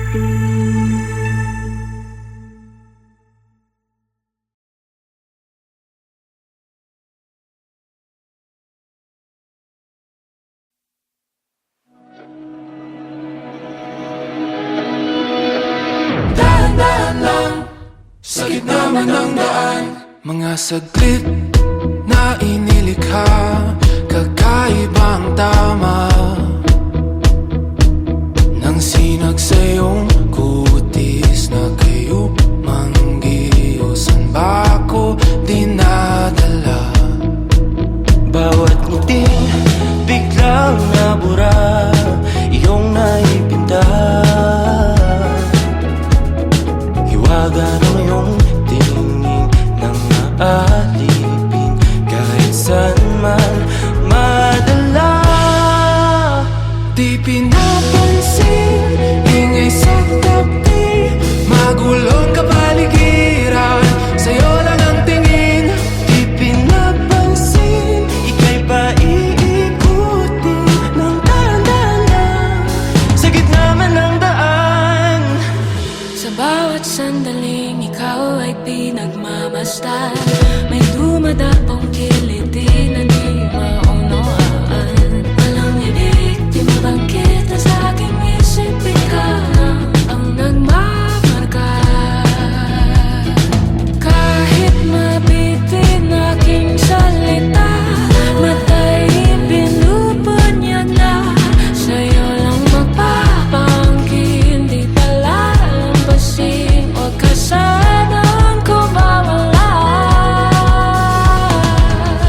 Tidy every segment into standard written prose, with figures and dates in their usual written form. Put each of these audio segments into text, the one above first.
Dahan-dahan lang sa gitna man ng daan, mga saglit na inilikha, kakaibang tama nang sinag sa iyong kutis na kayo manggiyo. San ba ako dinadala? Bawat ngiti biglang nabura, iyong naipinta. Hiwaga ng iyong tingin nang maalipin, kahit saan man madala. Di pinapansin, ingay sa tabi, magulong kapaligiran, sa'yo lang ang tingin. Di pinapansin, ika'y paiikutin ng dahan-dahan sa gitna man ng daan. Sa bawat sandaling ikaw ay pinagmamasdan, may dumadapong kiliti na di maunawaan. Walang ibig, di mabangkit na sa aking isip, ikaw ang nagmamarka. Kahit mabitin aking salita, matay pinupunyag na, sa'yo lang magpapangkin, di palalampasin, huwag ka sanang kumawala.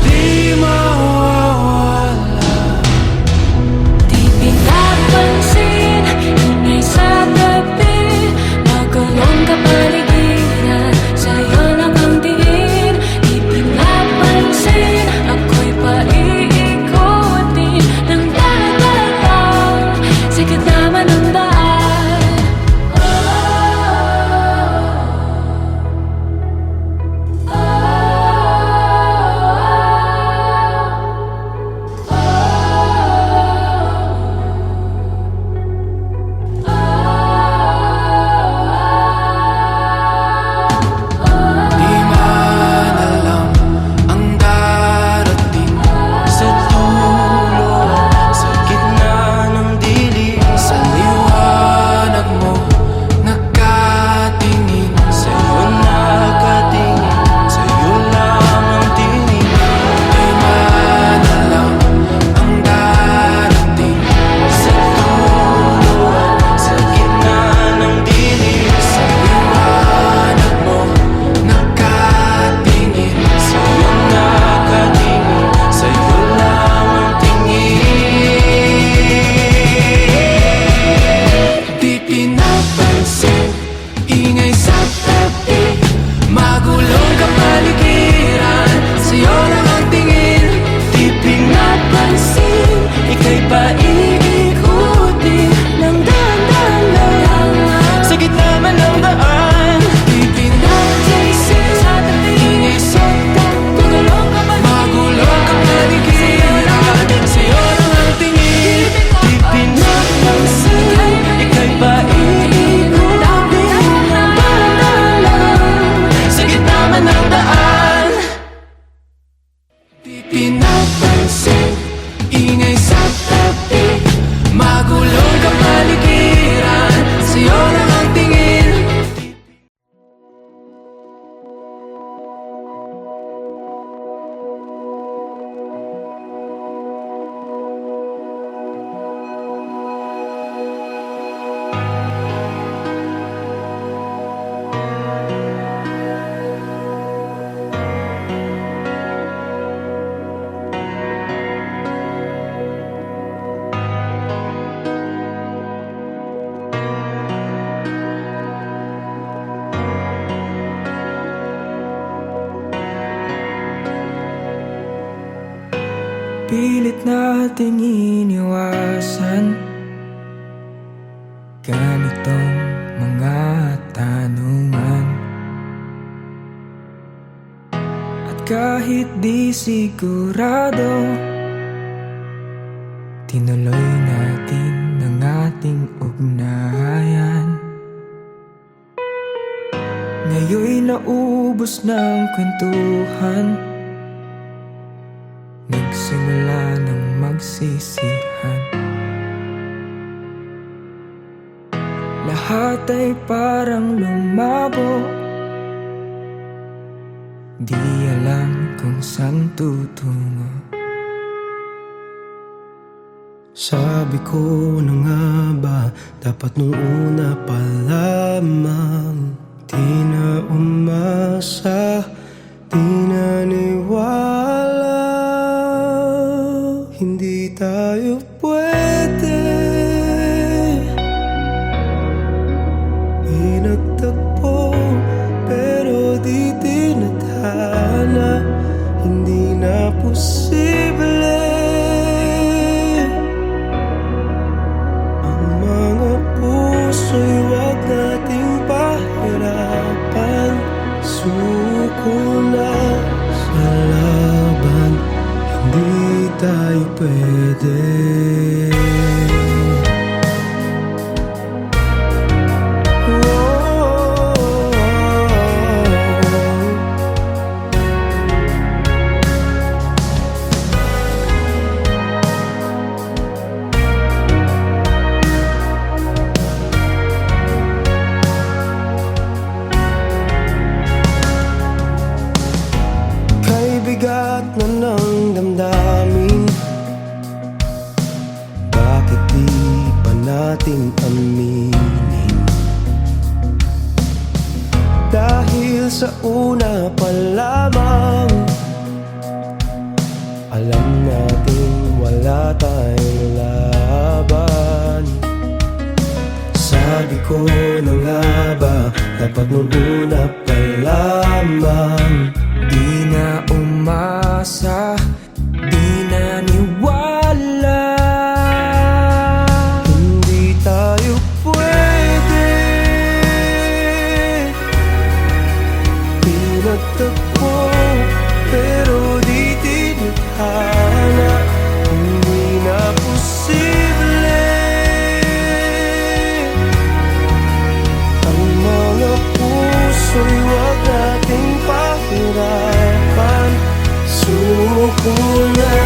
Di mawawala. Di pinapansin, ingay sa tabi, magulong kapaligiran, sa'yo lang ang tingin. Di pinapansin, ako'y paiikutin ng dahan-dahan sa gitna man ng daan. Di man alam ang darating Sa dulo at sa gitna ng dilim, sa liwanag mo, nakatingin. sa'yo nakatingin, sa'yo lang ang tingin. Di man alam ang darating Sa dulo at sa gitna ng dilim, sa liwanag mo, nakatingin. sa'yo nakatingin, sa'yo lang ang tingin. Di pinapansin, ingay sa tabi, magulong kapaligiran, sa'yo lang ang tingin. Di pinapansin, ika'y paiikutin ng dahan-dahan sa gitna man ng daan. Di pinapansin, ingay sa tabi, magulong kapaligiran, sa'yo lang ang tingin. Di pinapansin, ika'y paiikutin ng dahan-dahan sa gitna man ng daan. Di pinapansin, ingay sa tabi, magulong kapaligiran, sa'yo lang ang tingin. Pilit nating iniwasan ganitong mga tanungan, at kahit di sigurado, tinuloy natin ang ating ugnayan. Tayo'y naubos ng kwentuhan, nagsimula ng magsisihan. Lahat ay parang lumabo, di alam kung saan tutungo. Sabi ko na nga ba, dapat nung una pa lamang di na umasa, di naniwala. Hindi tayo pwede, pinagtagpo pero di tinadhana. Hindi na posible ang mga puso'y wag nating pahirapan. Suko na sa laban, hindi tayo pwede. Bigat na ng damdamin, bakit di pa natin aminin? Dahil sa una pa lamang, alam natin wala tayong laban. Sabi ko na nga ba, dapat nung una pa lamang Di na umasa, di naniwala. Hindi tayo pwede, pinagtagpo pero di tinadhana. Hindi na posible ang mga puso'y wag nating pahirapan. Suko na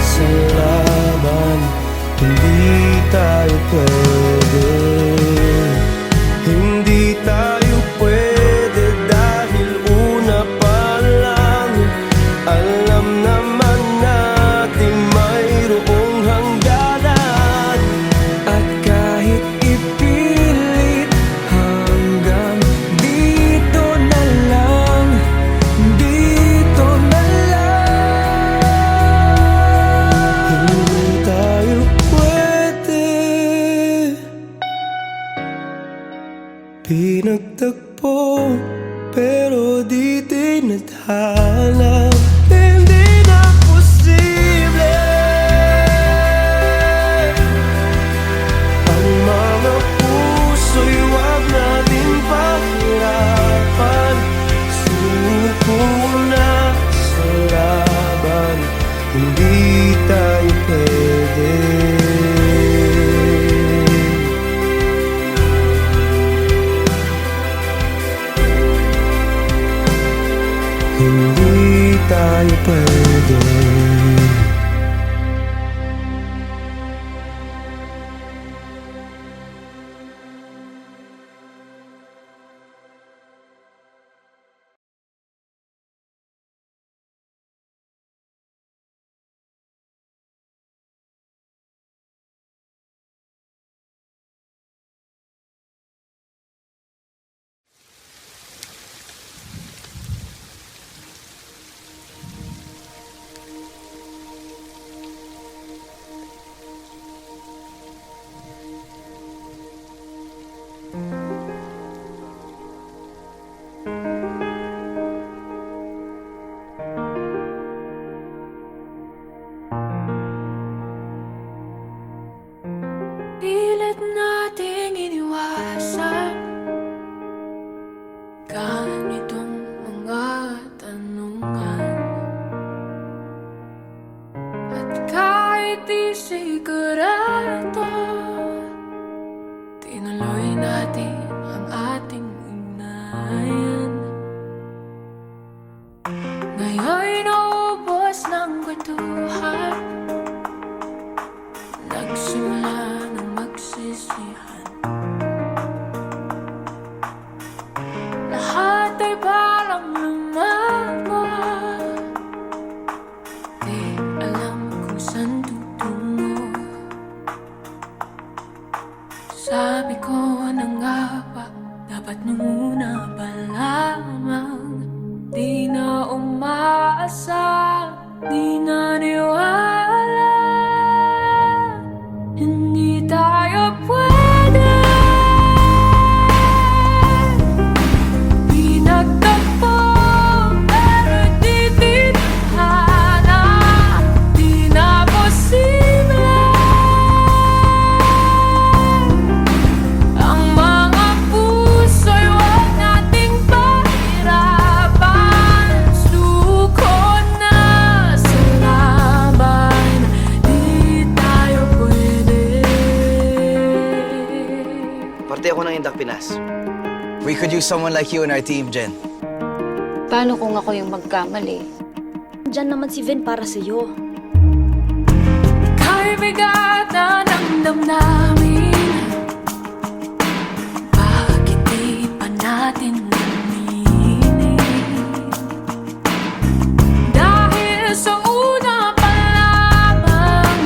sa laban, hindi tayo pwede. Hindi tayo pwede dahil una pa lang, alam naman natin mayroong hangganan. At kahit ipilit, hanggang dito na lang, dito na lang. Hindi tayo pwede, pinagtagpo pero di tinadhana. Hindi na posible ang mga puso'y wag natin pahirapan. Suko na sa laban, hindi tayo pwede. Hindi tayo pwede. Pilit nating iniwasan ganitong mga tanungan. At kahit di sigurado, tinuloy natin ang ating ugnayan. Sabi ko na nga ba, dapat nung una pa lamang di na umaasa, di na niwala. Hindi tayo pwede pinagtagpo, pero di tinadhana. Di na posible ang mga puso'y huwag nating pahirapan. Suko na sa laban, di tayo pwede. Parte ako ng Indak Pinas. We could use someone like you in our team, Jen. Paano kung ako yung magkamali? Diyan naman si Vin para sa'yo. Kahit bigat na ng damdamin, bakit di pa natin aminin? Dahil sa una pa lamang,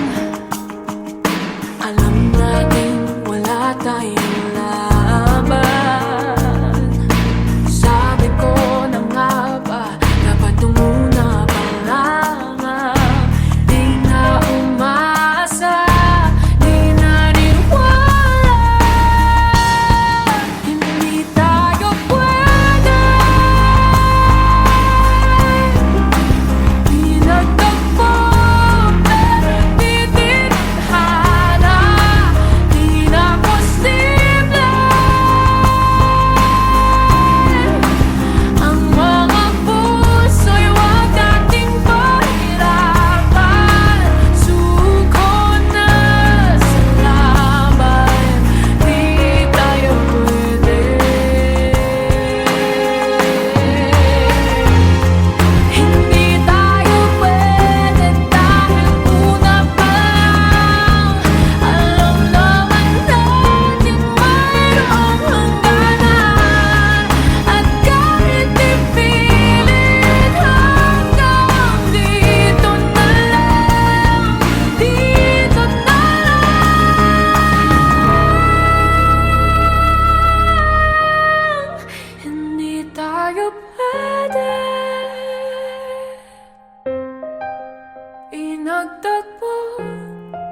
alam natin wala tayong laban. Sabi ko na nga ba, dapat nung una pa lamang di na umasa, di na niwala. Hindi tayo pwede pinagtagpo, pero di tinadhana. Di na posible ang mga puso'y huwag nating pahirapan. Suko na sa laban, di tayo pwede. Hindi tayo pwede dahil una pa lang, alam naman natin mayroong hangganan. At kahit ipilit hanggang dito na lang, dito na lang. Hindi tayo pwede pinagtagpo,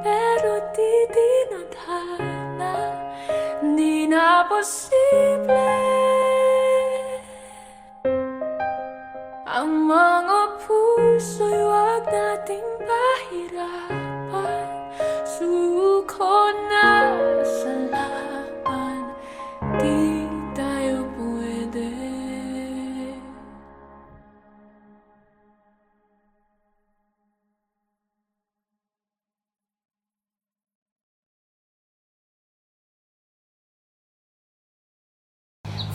pero di tinadhana. Di na posible ang mga puso'y huwag nating pahirapan. Suko na sa laban, di tayo pwede.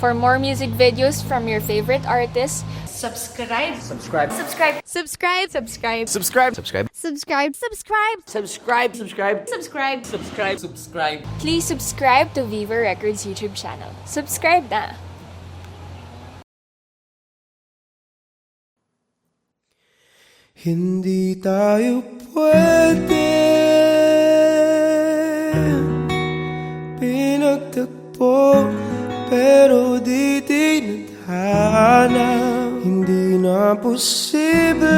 For more music videos from your favorite artists, Subscribe. Subscribe. subscribe. Subscribe. Subscribe. Subscribe. Subscribe. Subscribe. Subscribe. Subscribe. Subscribe. Subscribe. Subscribe. Subscribe. Please subscribe to Viva Records YouTube channel. Subscribe na! Hindi tayo pwede pinagtagpo, pero di tinadhana. Hindi na posible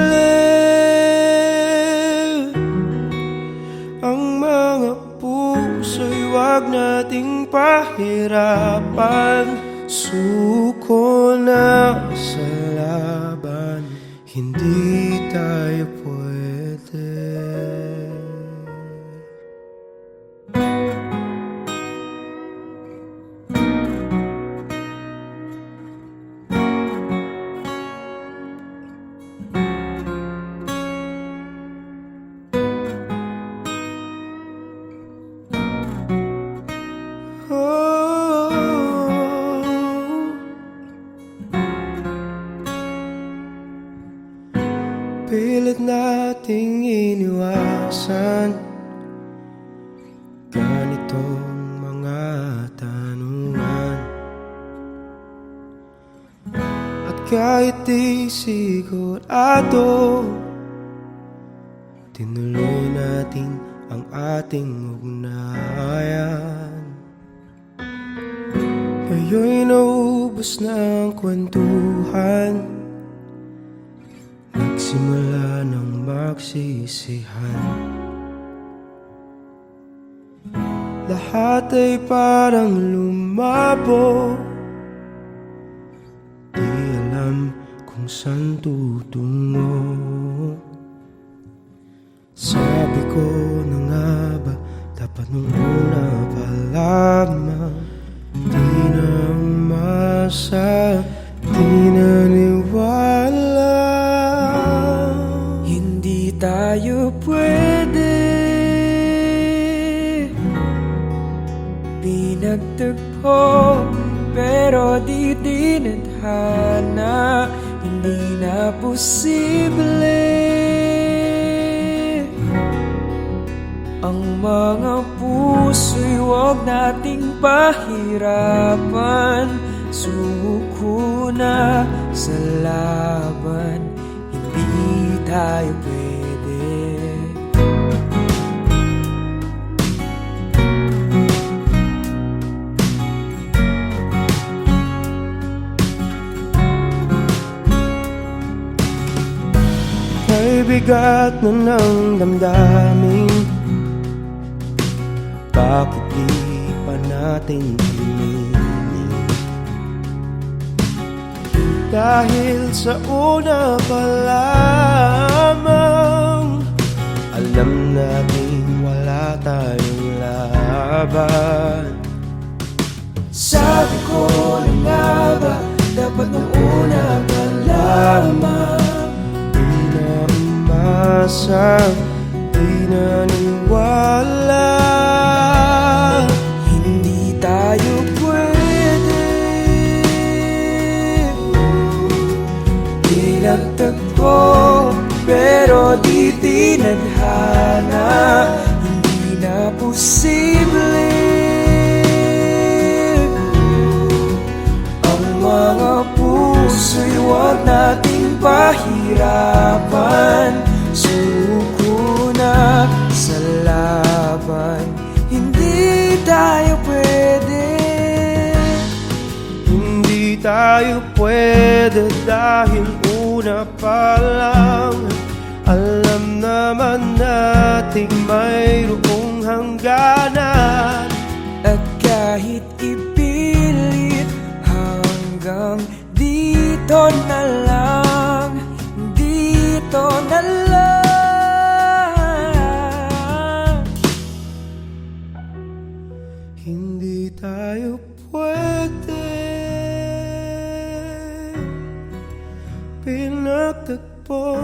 ang mga puso'y huwag nating pahirapan. Suko na sa laban, hindi tayo pwede. Pilit nating iniwasan ganitong mga tanungan. At kahit di sigurado, tinuloy natin ang ating ugnayan. Ngayon'y naubos na ang kwentuhan, nagsimula ng magsisihan. Lahat ay parang lumabo, di alam kung saan tutungo. Sabi ko na nga ba, dapat nung una pa lamang, di na umasa, di naniwala. Hindi tayo pwede pinagtagpo, pero di tinadhana. Hindi na posible ang mga puso'y huwag nating pahirapan. Sumuko na sa laban, hindi tayo pwede. May bigat na ng damdamin, bakit di pa natin aminin? Dahil sa una pa lamang, alam natin wala tayong laban. Sabi ko na nga ba, dapat nung una pa lamang, Di na umasa, di naniwala. hindi tayo pwede pinagtagpo, pero di tinadhana. Hindi na posible ang mga puso'y huwag nating pahirapan. Suko na sa laban, hindi tayo pwede. Hindi tayo pwede dahil una pa lang, alam naman nating mayroong hangganan. At kahit ipilit, hanggang dito na lang, dito na lang. Hindi tayo pwede pinagtagpo,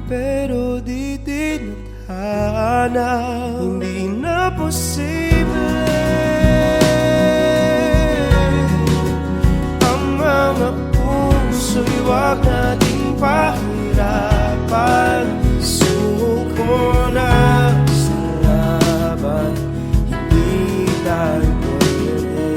pero di tinadhana. Hindi na posible ang mga puso'y huwag nating pahirapan. Suko na sa laban, hindi tayo pwede.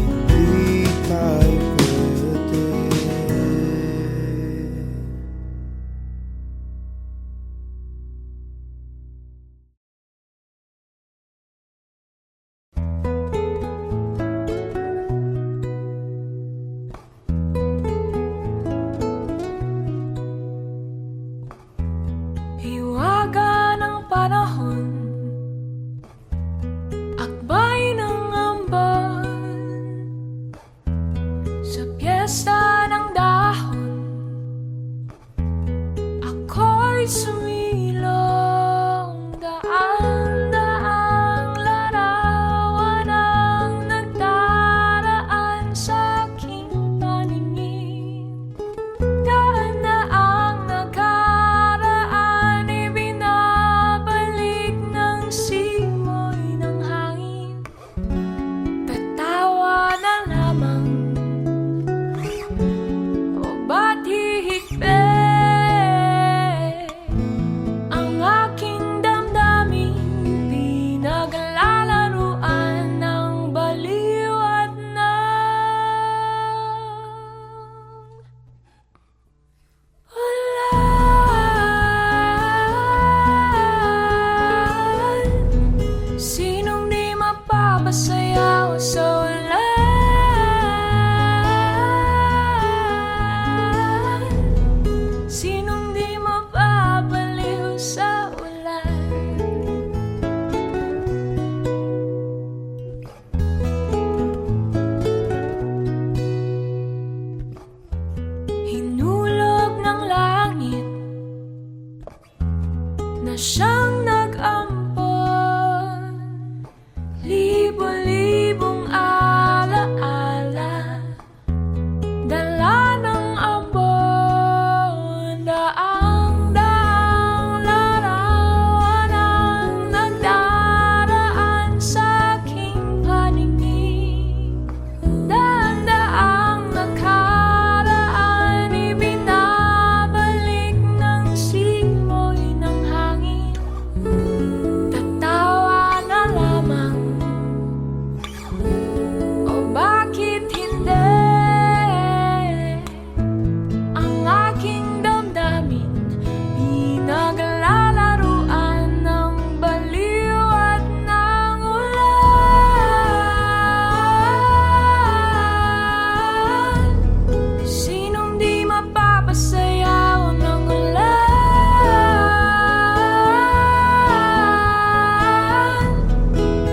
Hindi tayo pwede. Hiwaga ng panahon, akbay ng ambon, sa piyesta ng dahon, ako'y sumilong. Daan-daang larawan ang nagdaraan sa aking paningin. Daan na ang nakaraan, ibinabalik ng simoy ng hangin. Tatawa na lamang, o ba't hihigpit? siyang nag-ampon. Libo-libong alaala, dala ng ambon. Daang-daang larawan ang nagdaraan sa aking paningin. Daan-daang nakaraan, ibinabalik ng simoy ng hangin. Tatawa na lamang, o bakit hindi? Ang aking damdamin pinaglalaruan ng baliw at ng ulan. Sinong di mapapasayaw ng ulan?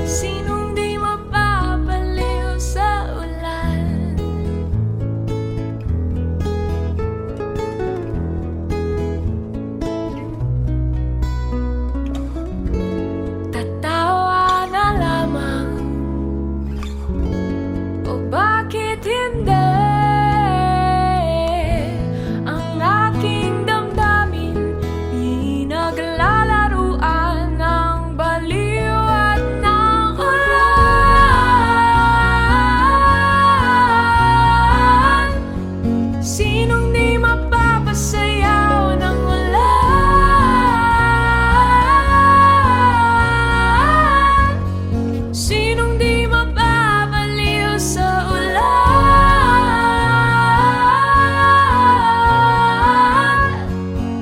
Sinong di mapapaliw sa ulan? Tatawa na lamang, o bakit hindi? Ang aking damdamin pinaglalaruan ng baliw at ng ulan. Sinong di mapapasayaw ng ulan? Sinong di mapapaliw sa ulan?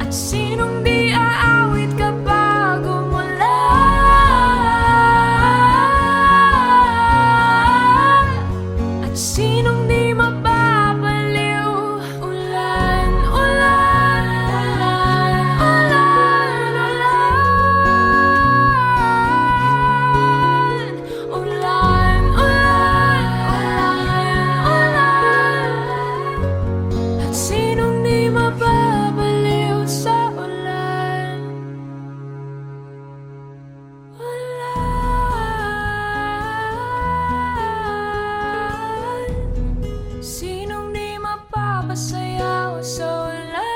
At sinong di aawit kapag umulan? At sinong di mapapaliw? Ulan, ulan, ulan, ulan, ulan, ulan, ulan, ulan. At sinong di mapapaliw sa ulan? Ulan. Sinong di mapapasayaw sa ulan?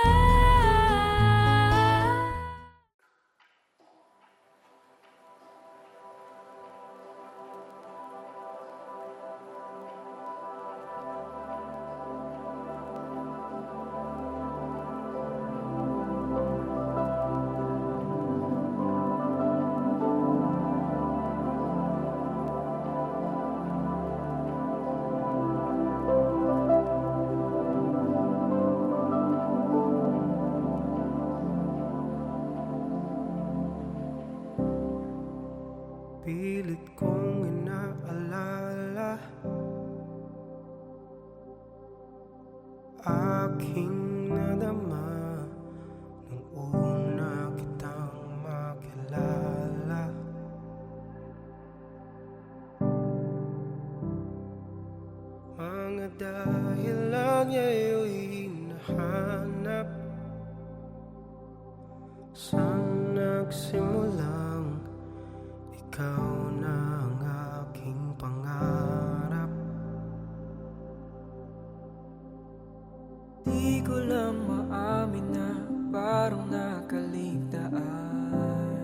Pilit kong inaalala aking nadama nung una kitang makilala. Mga dahilan ngayon'y hinahanap saan nagsimulang ikaw na ang aking pangarap. Di ko lang maamin na parang nakaligtaan.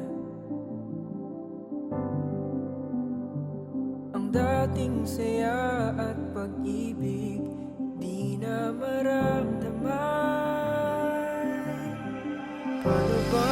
Ang dating saya at pag-ibig di na maramdaman. Paano ba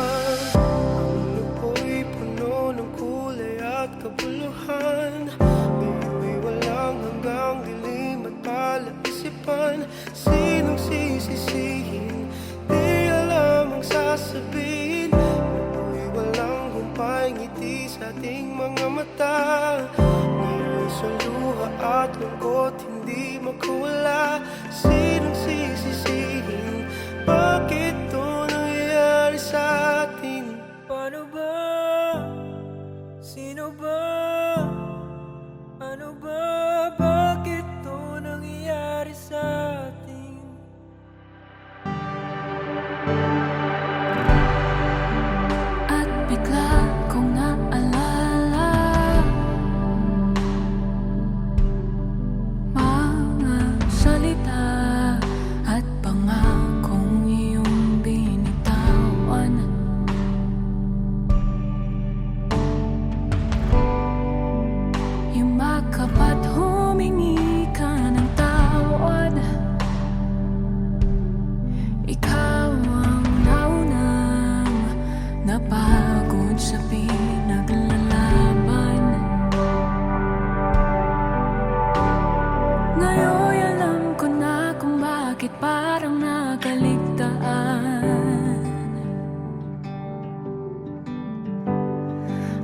ang mundo ko'y puno ng kulay at kabuluhan? Ngayon'y walang hanggang dilim at palaisipan. Sinong sisisihin? Di alam ang sasabihin. Ngayon'y walang humpay ngiti sa ating mga mata. Ngayon sa luha at lungkot hindi makawala. Sinong sisisihin? Bakit ito nangyayari sa atin? Paano ba? Sino ba? Ano ba? Bakit to nangyayari sa atin? At sabi naglalaban. Ngayon alam ko na kung bakit parang nakaligtaan.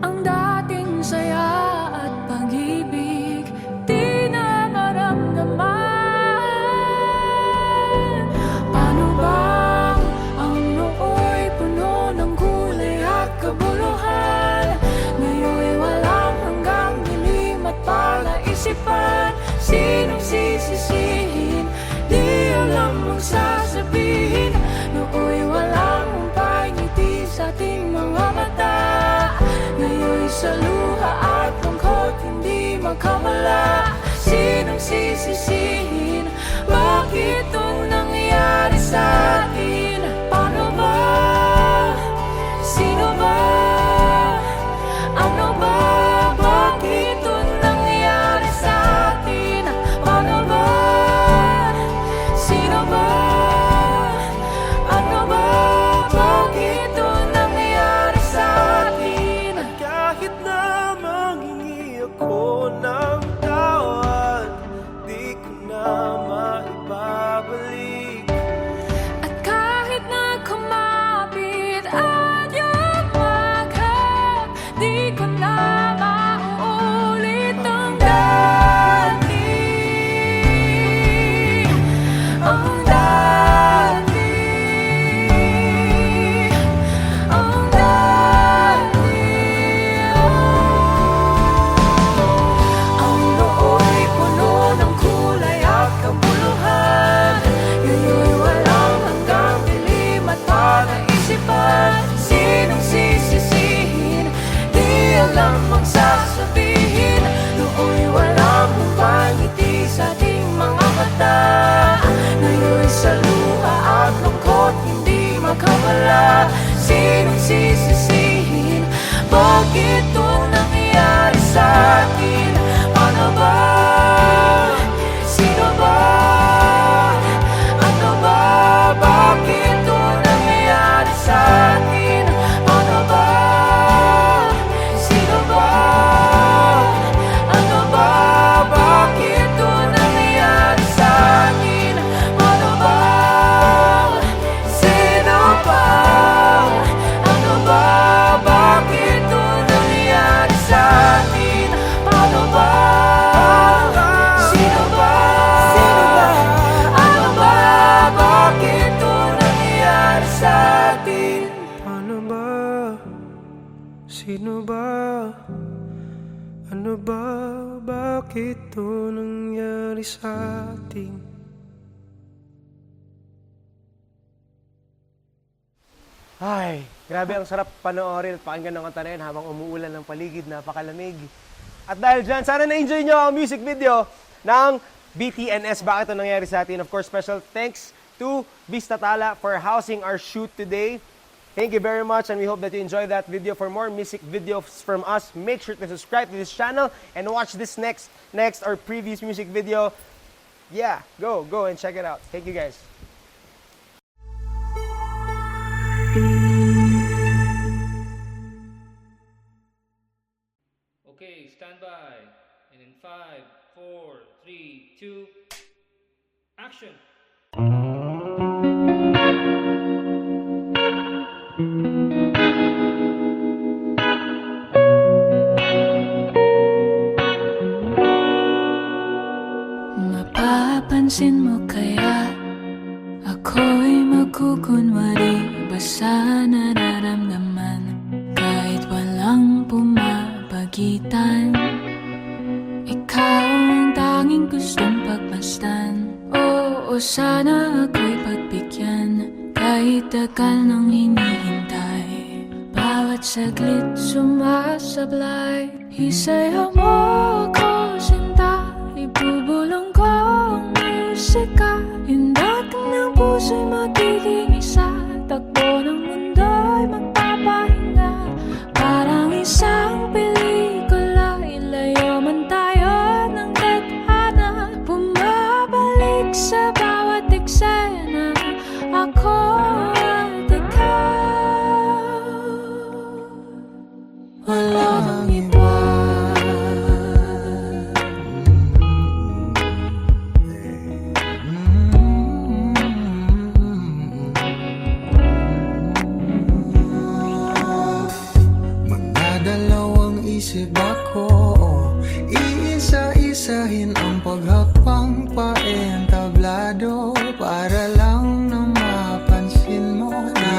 Ang dating saya at pag-ibig di na maramdaman. Paano bang ang nooy puno ng kulay at kabuluhan? Ngayon'y walang hanggang dilim at palaisipan. Sinong sisisihin? Di alam ang sasabihin. Nooy walang humpay ngiti sa ating mga mata. Ngayon'y sa luha at lungkot hindi magkamala. Sinong sisisihin? Bakit ito nangyari sa atin? Paano ba? Sino ba? Ano ba? Bakit ito nangyari sa atin? Paano ba? Sino ba? Ano ba? Bakit ito nangyari sa atin? Kahit na manghingi ako ng tawad, di ko na maibabalik. At kahit na kumapit at yumaghap, di ko na mauulit ang dati. Ang dati. Ang dati. Ang nooy puno ng kulay at kabuluhan. Ngayon'y walang hanggang dilim at palaisipan. Sinong sisisihin? Di alam ang sasabihin. Nooy walang humpay ngiti sa ating mga mata. Ngayon'y sa luha at lungkot hindi makawala. Sinong sisisihin? Bakit ito nangyari sa atin? Paano ba? Sino ba? Ano ba? Bakit ito nangyari sa atin? Paano ba? Sino ba? Ano ba? Bakit ito nangyari sa atin? Paano ba? Sino ba? Ano ba? Bakit ito nangyari sa atin? Paano ba? Sino ba? Ano ba? Bakit ito nangyari sa atin? Paano ba? Sino ba? Ano ba? Bakit ito nangyari sa atin? Ay, grabe ang sarap panoorin at pakinggan ng kanta na yan habang umuulan ng paligid, napakalamig. At dahil dyan, sana na-enjoy nyo ang music video ng BTNS, Bakit Ito Nangyari Sa Atin. Of course, special thanks to Vista Tala for housing our shoot today. Thank you very much and we hope that you enjoyed that video. For more music videos from us, make sure to subscribe to this channel and watch this next or previous music video. Yeah, go and check it out. Thank you guys. Okay, stand by. And in 5, 4, 3, 2, action! Mapapansin mo kaya ako'y magkukunwari ba sa nararamdaman kahit walang pumapagitan? Ikaw ang tanging gustong pagmasdan. Oo, sana ako'y pagbigyan kahit tagal nang hinihintay. Bawat saglit sumasablay. Isayaw mo ako, sinta. Ibubulong ko ang musika. Hindak ng puso'y magiging isa. Takbo ng mundo'y magpapahinga. Parang isang pelikula. Ilayo man tayo ng tadhana. Bumabalik sa bawat eksena. Ako at ikaw. Nag-iisip ako, iisa-isahin ang paghapang paentablado para lang na mapansin mo na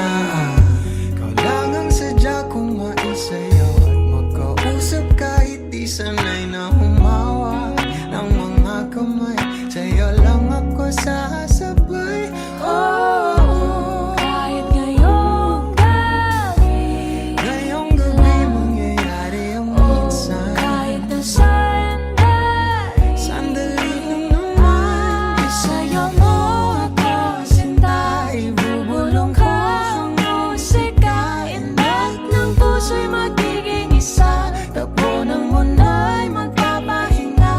ikaw lang ang sadya kong maisayaw at magkausap kahit di sanay na humawa ng mga kamay. Sa'yo lang ako sasabay. Oh, Kahit ngayong gabi, ngayong gabi mangyayari ang minsan. kahit na sandali, Sandali lang naman, sa'yo mo ako sinta. ibubulong ko ang musika. Inat ng puso'y magiging isa. Takbo ng mundo'y magpapahinga.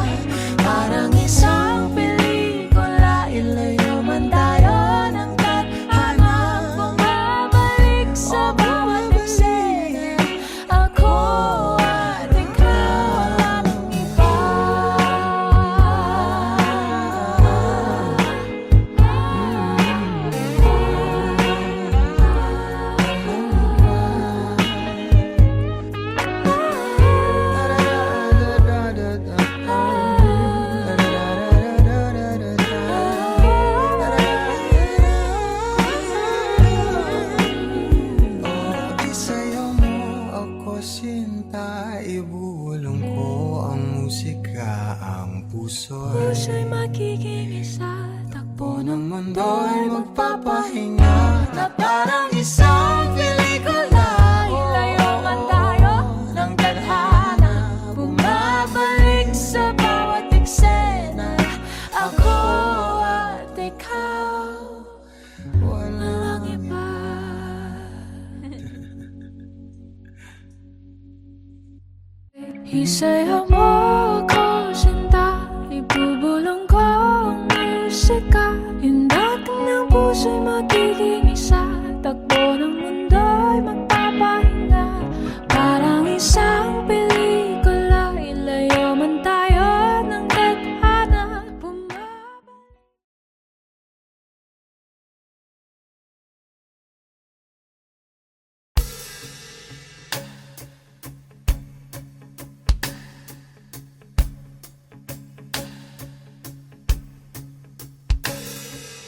Parang isang pelikula, ilayo man tayo ng tadhana. Bumabalik sa bawat eksena, ako at ikaw, walang iba. Isayaw mo ako sinta, ibulong ko ang musika. Ang puso'y Puso'y magiging isa. Takbo ng mundo'y magpapahinga na parang isang pelikula. ilayo man tayo ng tadhana. Bumabalik sa bawat eksena, ako at ikaw, walang iba. Isayaw mo ako sinta, ibubulong ko ang musika. Inat ng puso'y magiging isa. Takbo ng mundo'y magpapahinga. Parang isang pelikula, ilayo man tayo ng tadhana. Bumabalik.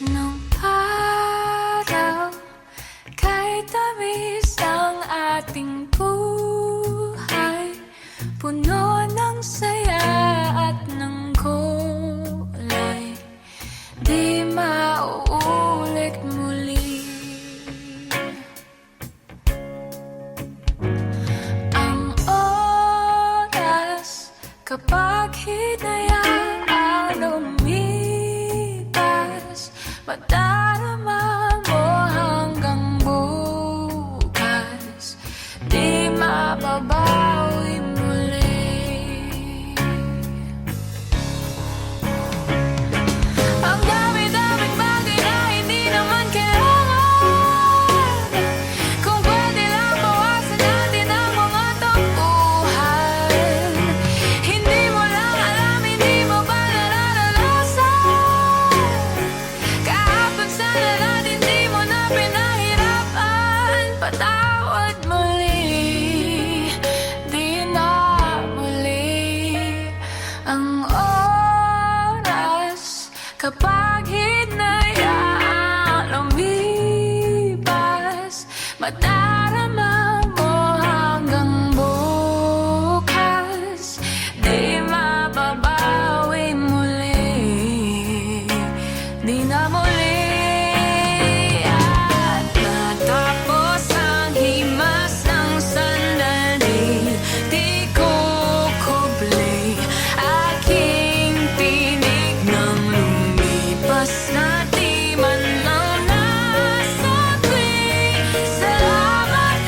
Nung araw, kahit tamis ang ating buhay, puno ng saya at ng kulay, di mauulit muli. Ang oras kapag hinayaang lumipas, madarama mo hanggang bukas, di mababawi muli. Ang dami-daming bagay na hindi naman kailangan. Kung pwede lang bawasan natin ang mga tampuhan. Hindi mo lang alam, hindi mo ba nararanasan? Kahapon sana natin di mo na pinahirapan. Patawad muli, di na muli. Ang oras kapag hinayaang lumipas, madarama mo hanggang bukas, di mababawi muli, di na muli. At natapos ang himas ng sandali, di ko kubli aking tinig ng lumipas na di man lang nasabi. Salamat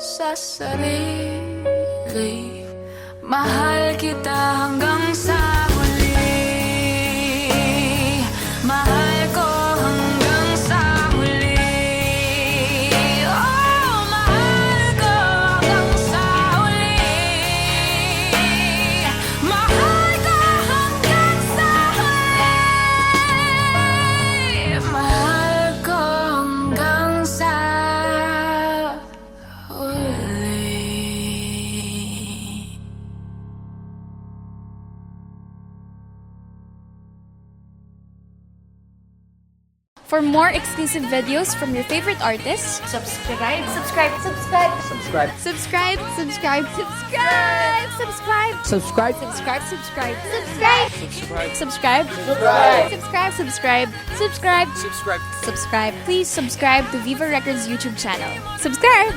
sa sarili. Mahal kita hanggang sa huli. Mahal ko hanggang sa huli. Oh, mahal ko hanggang sa huli. Mahal ko hanggang sa huli. Mahal ko hanggang sa huli. For more exclusive videos from your favorite artists, Subscribe, subscribe, subscribe, subscribe, subscribe, subscribe, subscribe, subscribe, subscribe, subscribe, subscribe, subscribe, subscribe, subscribe, subscribe, subscribe, subscribe, subscribe. Please subscribe to Viva Records YouTube channel. Subscribe!